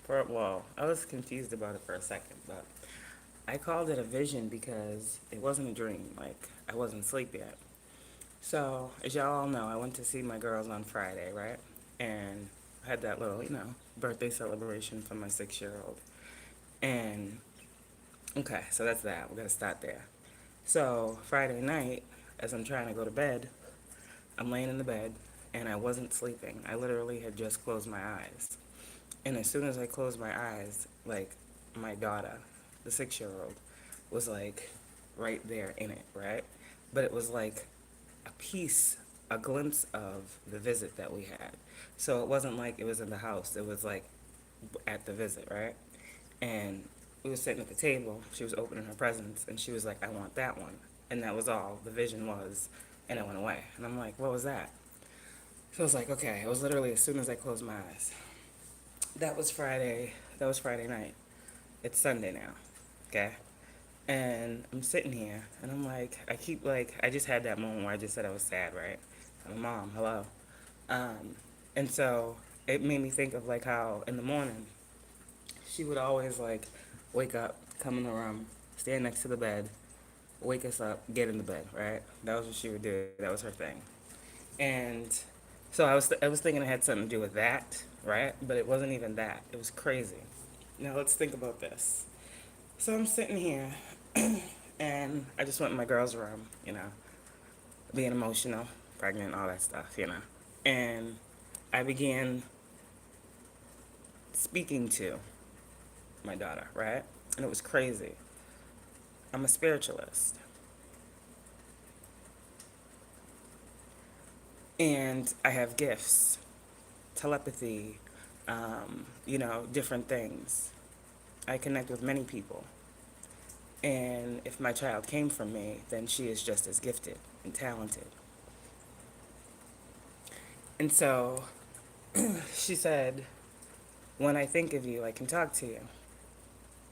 Well, I was confused about it for a second, but I called it a vision because it wasn't a dream. Like, I wasn't asleep yet. So, as y'all all know, I went to see my girls on Friday, right? And I had that little, birthday celebration for my 6 year old. And, okay, so that's that. We're going to start there. So, Friday night, as I'm trying to go to bed, I'm laying in the bed and I wasn't sleeping. I literally had just closed my eyes. And as soon as I closed my eyes, like, my daughter, the 6 year old, was like right there in it, right? But it was like a piece, a glimpse of the visit that we had. So it wasn't like it was in the house, it was like at the visit, right? And we were sitting at the table, she was opening her presents, and she was like, I want that one. And that was all the vision was, and it went away. And I'm like, what was that? So I was like, okay, it was literally as soon as I closed my eyes. That was Friday night. It's Sunday now, okay? And I'm sitting here, and I'm like, I just had that moment where I just said I was sad, right? I'm a mom, hello. Um, and so it made me think of like how in the morning she would always like wake up, come in the room, stand next to the bed, wake us up, get in the bed, right? That was what she would do. That was her thing. And so I was thinking it had something to do with that, right? But it wasn't even that. It was crazy. Now let's think about this. So I'm sitting here, and I just went in my girl's room, being emotional, pregnant, all that stuff, And I began speaking to my daughter, right? And it was crazy. I'm a spiritualist. And I have gifts, telepathy, different things. I connect with many people. And if my child came from me, then she is just as gifted and talented. And so she said, when I think of you, I can talk to you.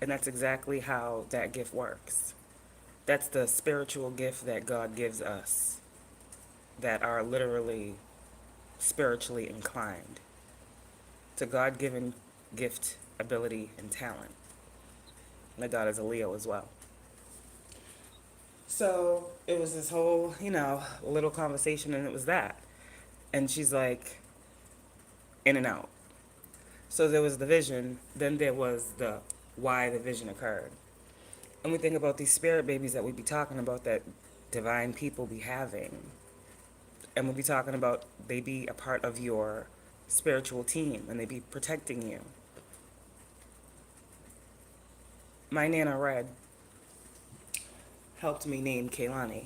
And that's exactly how that gift works. That's the spiritual gift that God gives us that are literally spiritually inclined to God given gift, ability, and talent. My daughter's a Leo as well. So it was this whole, little conversation, and it was that. And she's like, in and out. So there was the vision, then there was the why the vision occurred. And we think about these spirit babies that we be talking about that divine people be having. And we be talking about they be a part of your spiritual team and they be protecting you. My Nana Red helped me name Kaylani.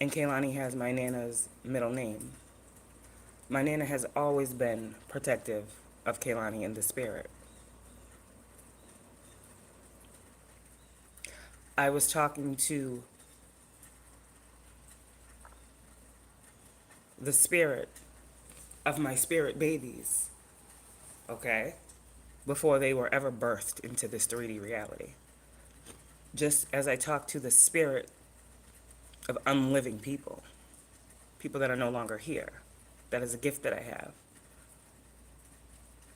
And Kaylani has my Nana's middle name. My Nana has always been protective of Kaylani in the spirit. I was talking to the spirit of my spirit babies, okay, before they were ever birthed into this 3D reality. Just as I talked to the spirit of unliving people, people that are no longer here, that is a gift that I have.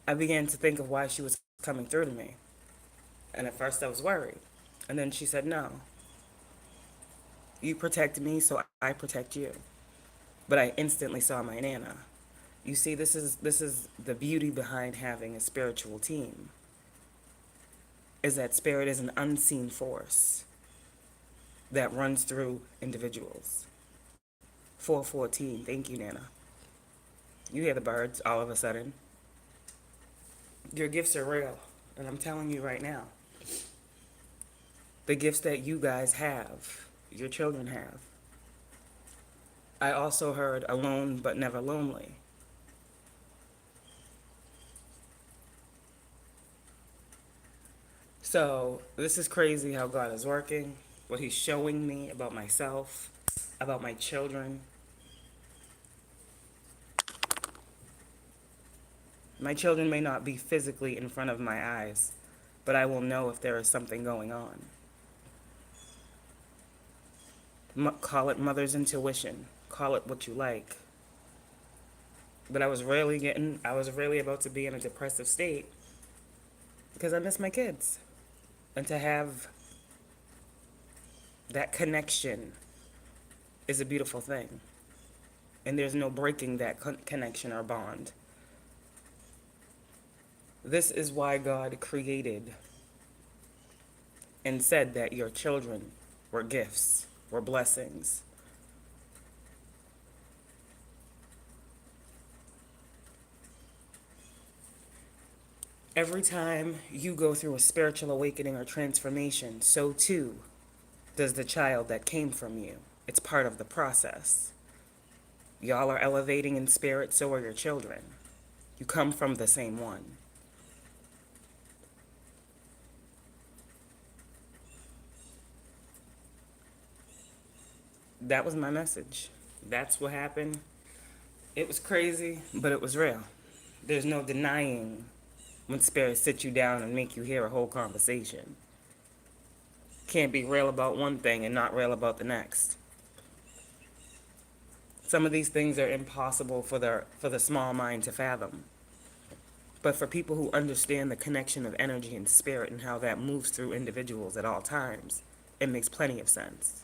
I began to think of why she was coming through to me. And at first I was worried. And then she said, no, you protect me, so I protect you. But I instantly saw my Nana. You see, this is the beauty behind having a spiritual team. Is that spirit is an unseen force that runs through individuals. 414, thank you, Nana. You hear the birds all of a sudden. Your gifts are real, and I'm telling you right now. The gifts that you guys have, your children have. I also heard alone but never lonely. So this is crazy how God is working, what he's showing me about myself, about my children. My children may not be physically in front of my eyes, but I will know if there is something going on. Call it mother's intuition. Call it what you like. But I was really about to be in a depressive state. because I miss my kids. And to have that connection is a beautiful thing. And there's no breaking that connection or bond. This is why God created and said that your children were gifts, were blessings. Every time you go through a spiritual awakening or transformation, so too does the child that came from you. It's part of the process. Y'all are elevating in spirit, so are your children. You come from the same one. That was my message. That's what happened. It was crazy, but it was real. There's no denying when spirits sit you down and make you hear a whole conversation. Can't be real about one thing and not real about the next. Some of these things are impossible for the small mind to fathom. But for people who understand the connection of energy and spirit and how that moves through individuals at all times, it makes plenty of sense.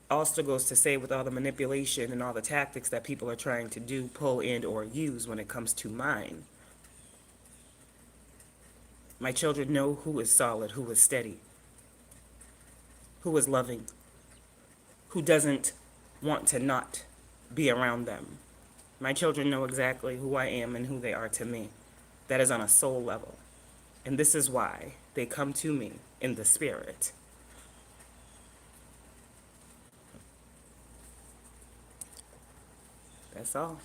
Also goes to say with all the manipulation and all the tactics that people are trying to do, pull in, or use when it comes to mine. My children know who is solid, who is steady, who is loving, who doesn't want to not be around them. My children know exactly who I am and who they are to me. That is on a soul level. And this is why they come to me in the spirit. That's all.